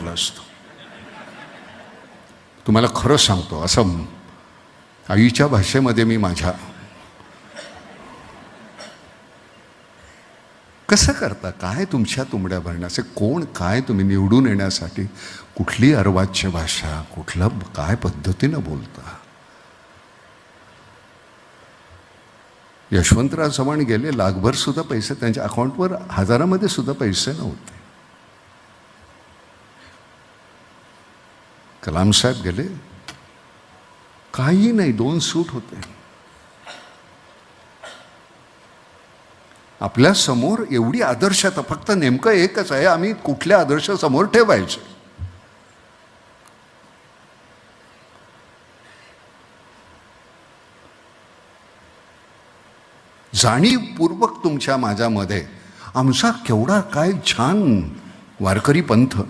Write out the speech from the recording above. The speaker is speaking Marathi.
झालं असतं. तुम्हाला खरं सांगतो, असं आईच्या भाषेमध्ये मी माझ्या कसं करता, काय तुमच्या तुंबड्या भरण्याचे, कोण काय तुम्ही निवडून येण्यासाठी कुठली अर्वाच्य भाषा, कुठलं काय पद्धतीनं बोलता. यशवंतराव चव्हाण गेले, लाखभर सुद्धा पैसे त्यांच्या अकाउंटवर, हजारामध्ये सुद्धा पैसे नव्हते. कलाम साहेब गेले, काही नाही, 2 सूट होते. आपल्या समोर एवढी आदर्शता, फक्त नेमकं एकच आहे, आम्ही कुठल्या आदर्श समोर ठेवायचे. जाणीवपूर्वक तुमच्या माझ्यामध्ये आमचा केवढा काय छान वारकरी पंथ,